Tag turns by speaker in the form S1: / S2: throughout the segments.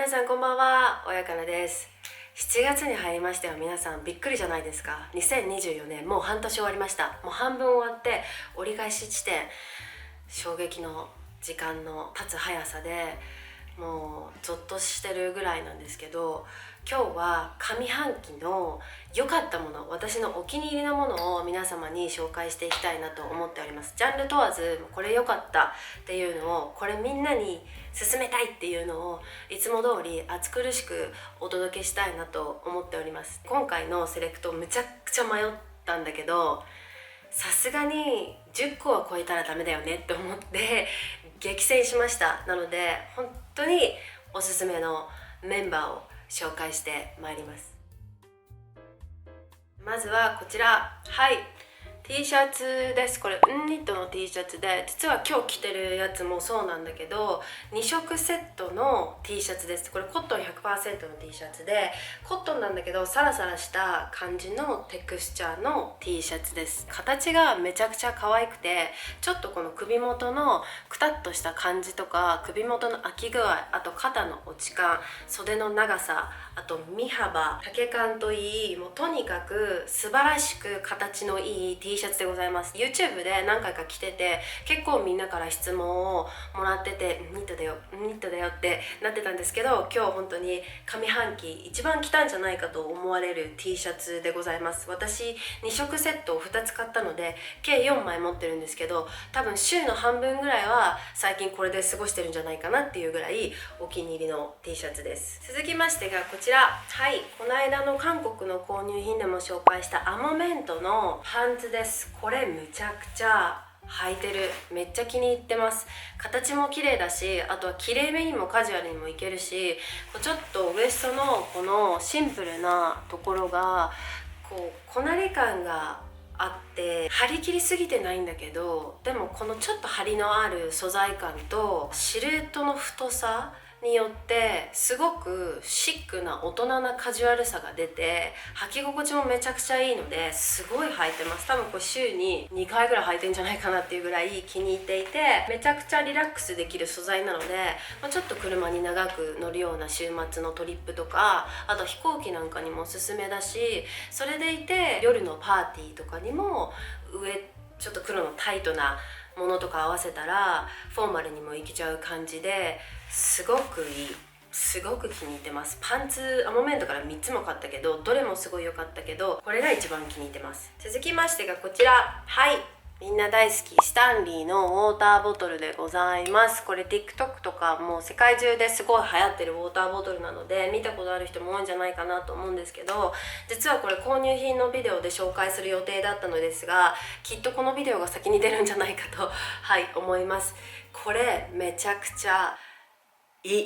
S1: 皆さんこんばんは、親からです。7月に入りましたよ。皆さんびっくりじゃないですか。2024年もう半年終わりました。もう半分終わって折り返し地点、衝撃の時間の経つ速さでもうゾッとしてるぐらいなんですけど、今日は上半期の良かったもの、私のお気に入りのものを皆様に紹介していきたいなと思っております。ジャンル問わずこれ良かったっていうのを、これみんなに勧めたいっていうのをいつも通り暑苦しくお届けしたいなと思っております。今回のセレクトむちゃくちゃ迷ったんだけど、さすがに10個は超えたらダメだよねって思って激戦しました。なので本当におすすめのメンバーを紹介してまいります。まずはこちら、T シャツです。これニットの T シャツで、実は今日着てるやつもそうなんだけど2色セットの T シャツです。これコットン 100% の T シャツで、コットンなんだけどサラサラした感じのテクスチャーの T シャツです。形がめちゃくちゃ可愛くて、ちょっとこの首元のくたっとした感じとか、首元の開き具合、あと肩の落ち感、袖の長さ、あと身幅、丈感といい、もうとにかく素晴らしく形のいい T シャツでございます。 YouTube で何回か着てて、結構みんなから質問をもらってて、ニットだよニットだよってなってたんですけど、今日本当に上半期一番着たんじゃないかと思われる T シャツでございます。私2色セットを2つ買ったので計4枚持ってるんですけど、多分週の半分ぐらいは最近これで過ごしてるんじゃないかなっていうぐらいお気に入りの T シャツです。続きましてがこちら、この間の韓国の購入品でも紹介したアモメントのパンツです。これむちゃくちゃ履いてる。めっちゃ気に入ってます。形も綺麗だし、あとは綺麗めにもカジュアルにもいけるし、ちょっとウエストのこのシンプルなところがこうこなれ感があって、張り切りすぎてないんだけど、でもこのちょっと張りのある素材感とシルエットの太さによってすごくシックな大人なカジュアルさが出て、履き心地もめちゃくちゃいいので、すごい履いてます。多分これ週に2回ぐらい履いてんじゃないかなっていうぐらい気に入っていて、めちゃくちゃリラックスできる素材なので、ちょっと車に長く乗るような週末のトリップとか、あと飛行機なんかにもおすすめだし、それでいて夜のパーティーとかにも上ちょっと黒のタイトなものとか合わせたらフォーマルにもいけちゃう感じで、すごくいい。すごく気に入ってます。パンツアモメントから3つも買ったけど、どれもすごい良かったけど、これが一番気に入ってます。続きましてがこちら、みんな大好きスタンリーのウォーターボトルでございます。これ TikTok とかもう世界中ですごい流行ってるウォーターボトルなので、見たことある人も多いんじゃないかなと思うんですけど、実はこれ購入品のビデオで紹介する予定だったのですが、きっとこのビデオが先に出るんじゃないかと思います。これめちゃくちゃ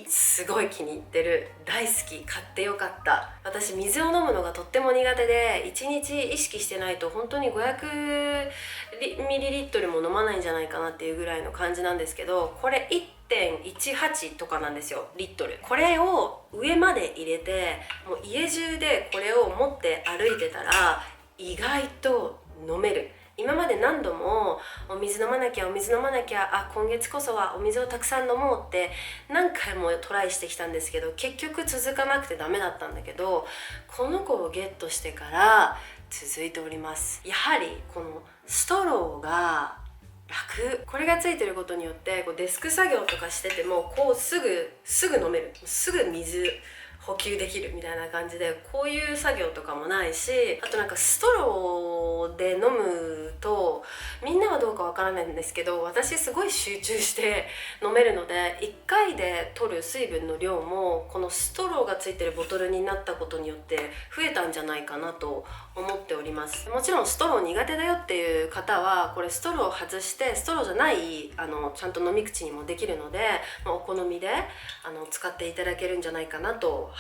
S1: すごい気に入ってる。大好き。買ってよかった。私水を飲むのがとっても苦手で、1日意識してないと本当に500ミリリットルも飲まないんじゃないかなっていうぐらいの感じなんですけど、これ 1.18 とかなんですよ、リットル。これを上まで入れて、もう家中でこれを持って歩いてたら意外と飲める。今まで何度もお水飲まなきゃ今月こそはお水をたくさん飲もうって何回もトライしてきたんですけど、結局続かなくてダメだったんだけど、この子をゲットしてから続いております。やはりこのストローが楽。これがついてることによってこうデスク作業とかしててもこうすぐ飲める、すぐ水補給できるみたいな感じで、こういう作業とかもないし、あとなんかストローで飲むと、みんなはどうかわからないんですけど、私すごい集中して飲めるので、1回で取る水分の量もこのストローがついてるボトルになったことによって増えたんじゃないかなと思っております。もちろんストロー苦手だよっていう方はこれストローを外してストローじゃないちゃんと飲み口にもできるので、お好みで使っていただけるんじゃないかなと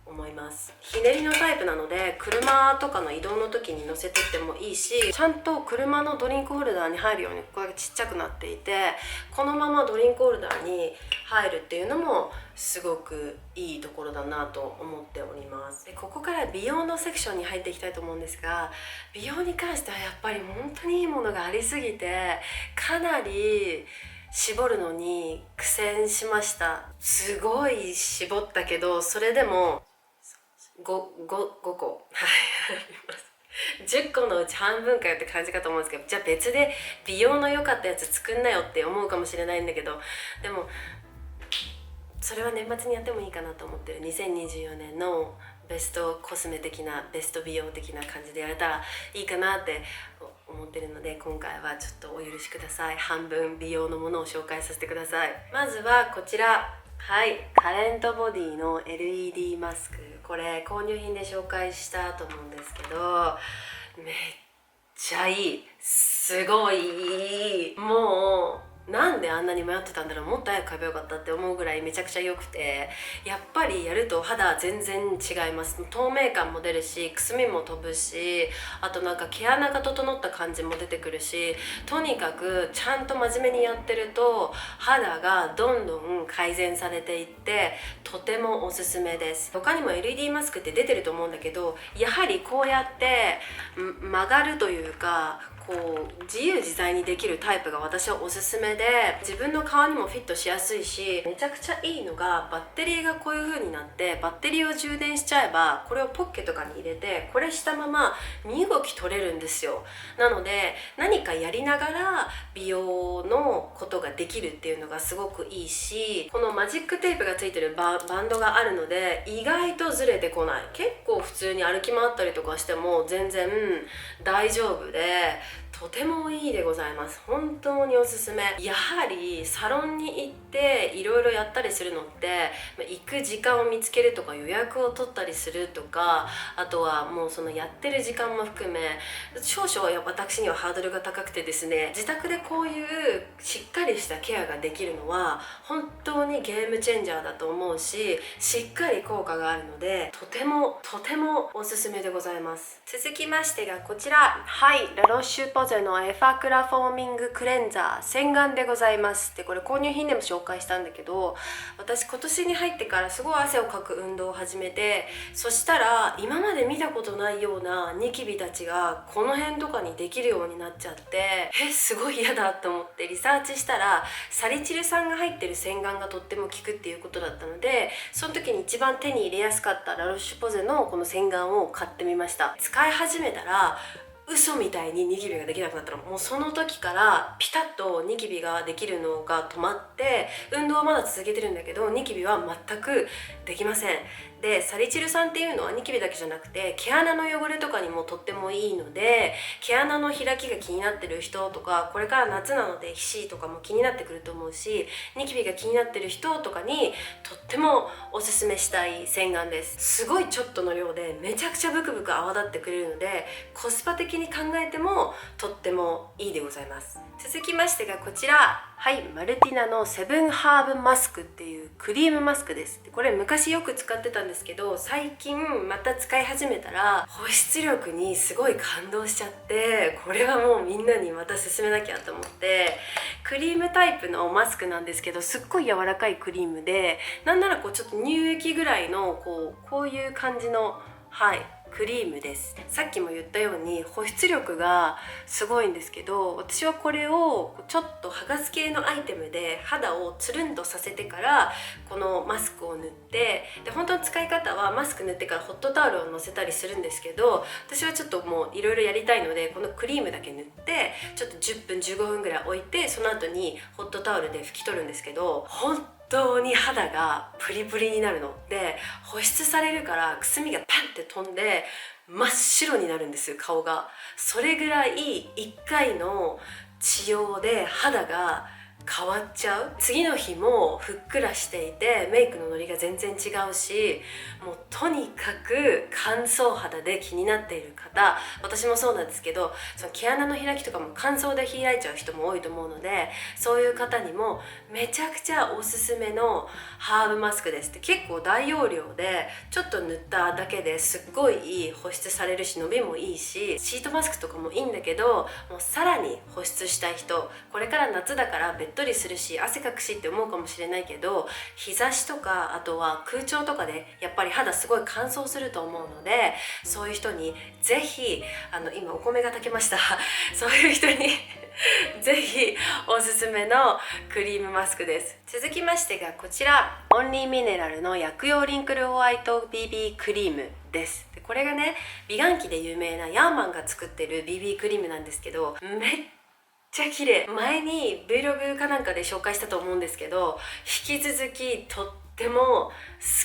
S1: 思います。ひねりのタイプなので車とかの移動の時に乗せてってもいいし、ちゃんと車のドリンクホルダーに入るようにここがちっちゃくなっていて、このままドリンクホルダーに入るっていうのもすごくいいところだなと思っております。でここから美容のセクションに入っていきたいと思うんですが、美容に関してはやっぱり本当にいいものがありすぎて、かなり絞るのに苦戦しました。すごい絞ったけど、それでも 5個はいあります。10個のうち半分かよって感じかと思うんですけど、じゃあ別で美容の良かったやつ作んなよって思うかもしれないんだけど、でもそれは年末にやってもいいかなと思ってる。2024年のベストコスメ的な、ベスト美容的な感じでやれたらいいかなって思ってるので、今回はちょっとお許しください。半分美容のものを紹介させてください。まずはこちら、はい、カレントボディの LED マスク。これ購入品で紹介したと思うんですけど、めっちゃいい、すごいいい。もうなんであんなに迷ってたんだろう、もっと早く買えばよかったって思うぐらいめちゃくちゃ良くて、やっぱりやると肌全然違います。透明感も出るし、くすみも飛ぶし、あとなんか毛穴が整った感じも出てくるし、とにかくちゃんと真面目にやってると肌がどんどん改善されていって、とてもおすすめです。他にも LED マスクって出てると思うんだけど、やはりこうやって曲がるというか、こう自由自在にできるタイプが私はおすすめで、自分の顔にもフィットしやすいし、めちゃくちゃいいのがバッテリーがこういう風になって、バッテリーを充電しちゃえばこれをポッケとかに入れて、これしたまま身動き取れるんですよ。なので何かやりながら美容のことができるっていうのがすごくいいし、このマジックテープがついてるバンドがあるので意外とずれてこない。結構普通に歩き回ったりとかしても全然大丈夫で、とてもいいでございます。本当におすすめ。やはりサロンに行っていろいろやったりするのって、行く時間を見つけるとか予約を取ったりするとか、あとはもうそのやってる時間も含め少々私にはハードルが高くてですね、自宅でこういうしっかりしたケアができるのは本当にゲームチェンジャーだと思うし、しっかり効果があるので、とてもおすすめでございます。続きましてがこちら、はい、ラロッシュポゼのエファクラフォーミングクレンザー洗顔でございます。でこれ購入品でも紹介したんだけど、私今年に入ってからすごい汗をかく運動を始めて、そしたら今まで見たことないようなニキビたちがこの辺とかにできるようになっちゃって、すごい嫌だと思ってリサーチしたら、サリチル酸が入ってる洗顔がとっても効くっていうことだったので、その時に一番手に入れやすかったラロッシュポゼのこの洗顔を買ってみました。使い始めたら嘘みたいにニキビができなくなったの。もうその時からピタッとニキビができるのが止まって、運動はまだ続けてるんだけどニキビは全くできません。でサリチル酸っていうのはニキビだけじゃなくて毛穴の汚れとかにもとってもいいので、毛穴の開きが気になってる人とか、これから夏なので皮脂とかも気になってくると思うし、ニキビが気になってる人とかにとってもおすすめしたい洗顔です。すごいちょっとの量でめちゃくちゃブクブク泡立ってくれるので、コスパ的に考えてもとってもいいでございます。続きましてがこちら、はい、マルティナのセブンハーブマスクっていうクリームマスクです。これ昔よく使ってたんですけど、最近また使い始めたら保湿力にすごい感動しちゃって、これはもうみんなにまた勧めなきゃと思って、クリームタイプのマスクなんですけど、すっごい柔らかいクリームで、なんならこうちょっと乳液ぐらいのこういう感じの、はい、クリームです。さっきも言ったように保湿力がすごいんですけど、私はこれをちょっと剥がす系のアイテムで肌をつるんとさせてからこのマスクを塗って、で本当の使い方はマスク塗ってからホットタオルをのせたりするんですけど、私はちょっともういろいろやりたいのでこのクリームだけ塗ってちょっと10分15分ぐらい置いて、その後にホットタオルで拭き取るんですけど、本当に肌がプリプリになるので、保湿されるからくすみがパンって飛んで真っ白になるんですよ、顔が。それぐらい1回の治療で肌が変わっちゃう。次の日もふっくらしていてメイクのノリが全然違うし、もうとにかく乾燥肌で気になっている方、私もそうなんですけど、その毛穴の開きとかも乾燥で開いちゃう人も多いと思うので、そういう方にもめちゃくちゃおすすめのハーブマスクです。で結構大容量でちょっと塗っただけですっごいいい保湿されるし、伸びもいいし、シートマスクとかもいいんだけど、もうさらに保湿したい人、これから夏だからベっとりするし汗かくしって思うかもしれないけど、日差しとかあとは空調とかでやっぱり肌すごい乾燥すると思うので、そういう人にぜひ今お米が炊けましたそういう人にぜひおすすめのクリームマスクです。続きましてがこちら、オンリーミネラルの薬用リンクルホワイト BB クリームです。でこれがね、美顔器で有名なヤーマンが作ってる BB クリームなんですけど、めっちゃ綺麗。前に Vlog かなんかで紹介したと思うんですけど、引き続きとっても好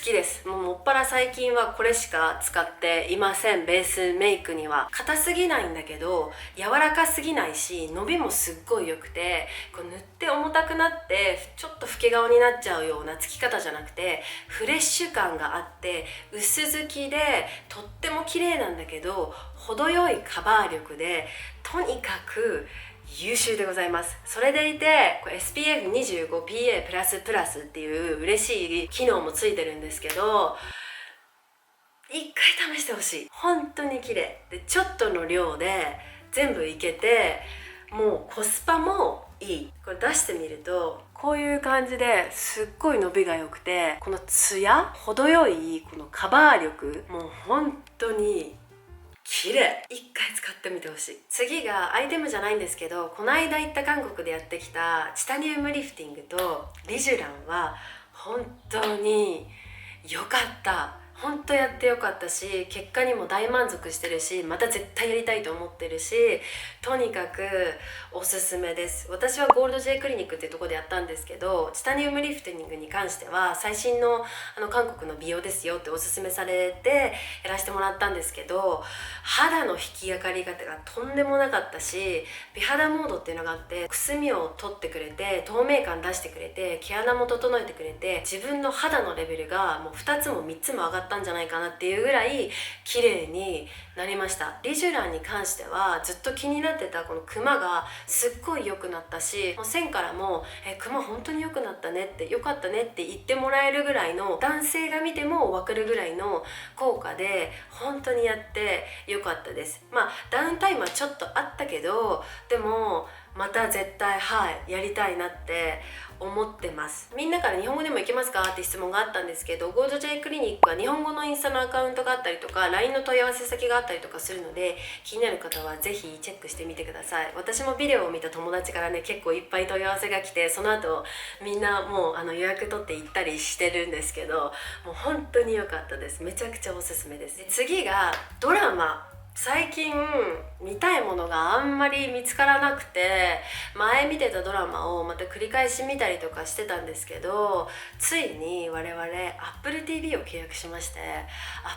S1: きです。もっぱら最近はこれしか使っていません。ベースメイクには硬すぎないんだけど柔らかすぎないし、伸びもすっごい良くて、こう塗って重たくなってちょっと老け顔になっちゃうようなつき方じゃなくて、フレッシュ感があって薄付きでとっても綺麗なんだけど程よいカバー力で、とにかく優秀でございます。それでいてこれ SPF25PA+++ っていう嬉しい機能もついてるんですけど、一回試してほしい。本当に綺麗で、ちょっとの量で全部いけて、もうコスパもいい。これ出してみるとこういう感じですっごい伸びが良くて、このツヤ、程よいこのカバー力、もう本当に綺麗。一回使ってみてほしい。次がアイテムじゃないんですけど、この間行った韓国でやってきたチタニウムリフティングとリジュランは本当に良かった。本当やってよかったし、結果にも大満足してるし、また絶対やりたいと思ってるし、とにかくおすすめです。私はゴールド J クリニックっていうところでやったんですけど、チタニウムリフティングに関しては最新の韓国の美容ですよっておすすめされてやらせてもらったんですけど、肌の引き上がり方がとんでもなかったし、美肌モードっていうのがあって、くすみを取ってくれて透明感出してくれて毛穴も整えてくれて、自分の肌のレベルがもう2つも3つも上がったんじゃないかなっていうぐらい綺麗になりました。リジュランに関してはずっと気になってたこのクマがすっごい良くなったし、もう線からもクマ本当に良くなったねって、良かったねって言ってもらえるぐらいの、男性が見ても分かるぐらいの効果で本当にやって良かったです。ダウンタイムはちょっとあったけど、でもまた絶対やりたいなって思ってます。みんなから日本語でもいけますかって質問があったんですけど、ゴールド J クリニックは日本語のインスタのアカウントがあったりとか LINE の問い合わせ先があったりとかするので、気になる方はぜひチェックしてみてください。私もビデオを見た友達からね、結構いっぱい問い合わせが来て、その後みんなもう予約取って行ったりしてるんですけど、もう本当に良かったです。めちゃくちゃおすすめです。で次がドラマ。最近見たいものがあんまり見つからなくて、前見てたドラマをまた繰り返し見たりとかしてたんですけど、ついに我々 Apple TV を契約しまして、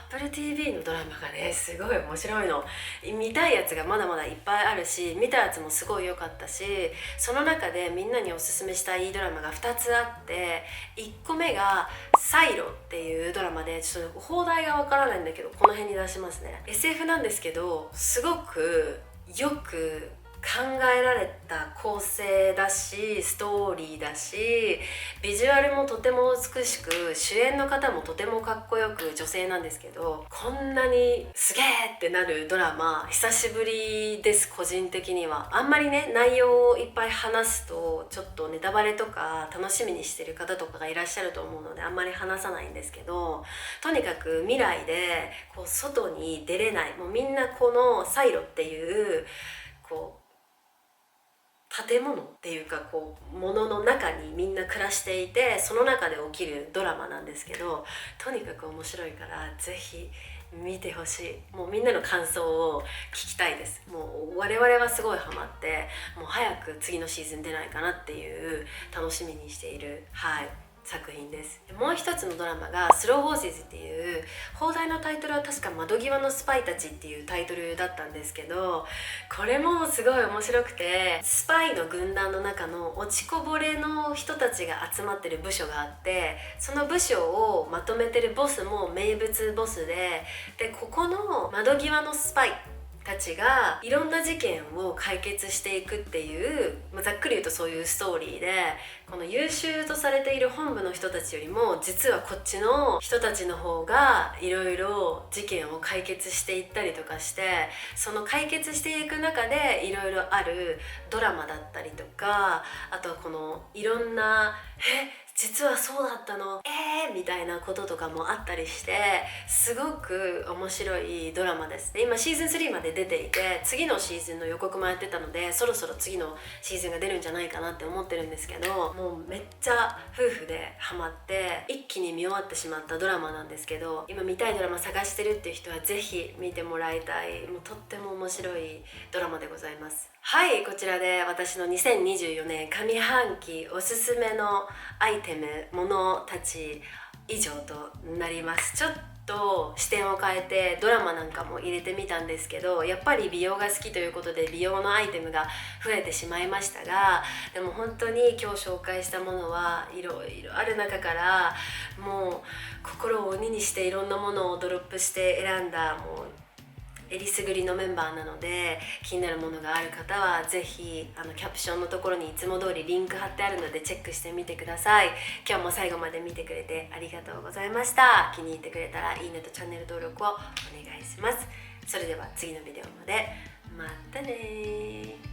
S1: Apple TV のドラマがねすごい面白いの。見たいやつがまだまだいっぱいあるし、見たやつもすごい良かったし、その中でみんなにおすすめしたいドラマが2つあって、1個目がサイロっていうドラマで、ちょっと放題がわからないんだけどこの辺に出しますね。 SF なんですけど、すごくよく考えられた構成だし、ストーリーだし、ビジュアルもとても美しく、主演の方もとてもかっこよく、女性なんですけど、こんなにすげーってなるドラマ久しぶりです。個人的にはあんまりね、内容をいっぱい話すとちょっとネタバレとか楽しみにしてる方とかがいらっしゃると思うのであんまり話さないんですけど、とにかく未来でこう外に出れない、もうみんなこのサイロっていうこう建物っていうか物の中にみんな暮らしていて、その中で起きるドラマなんですけど、とにかく面白いからぜひ見てほしい。もうみんなの感想を聞きたいです。もう我々はすごいハマって、もう早く次のシーズン出ないかなっていう楽しみにしている作品です。もう一つのドラマがスローホーシズっていう、放題のタイトルは確か窓際のスパイたちっていうタイトルだったんですけど、これもすごい面白くて、スパイの軍団の中の落ちこぼれの人たちが集まってる部署があって、その部署をまとめてるボスも名物ボスで、ここの窓際のスパイたちがいろんな事件を解決していくっていう、ざっくり言うとそういうストーリーで、この優秀とされている本部の人たちよりも実はこっちの人たちの方がいろいろ事件を解決していったりとかして、その解決していく中でいろいろあるドラマだったりとか、あとはこのいろんな実はそうだったのみたいなこととかもあったりして、すごく面白いドラマです。で今シーズン3まで出ていて、次のシーズンの予告もやってたので、そろそろ次のシーズンが出るんじゃないかなって思ってるんですけど、もうめっちゃ夫婦でハマって一気に見終わってしまったドラマなんですけど、今見たいドラマ探してるっていう人はぜひ見てもらいたい、もうとっても面白いドラマでございます。はい、こちらで私の2024年上半期おすすめのアイテム、ものたち以上となります。ちょっと視点を変えてドラマなんかも入れてみたんですけど、やっぱり美容が好きということで美容のアイテムが増えてしまいましたが、でも本当に今日紹介したものはいろいろある中から、もう心を鬼にしていろんなものをドロップして選んだ、もうえりすぐりのメンバーなので、気になるものがある方はぜひキャプションのところにいつも通りリンク貼ってあるのでチェックしてみてください。今日も最後まで見てくれてありがとうございました。気に入ってくれたらいいねとチャンネル登録をお願いします。それでは次のビデオまで、またね。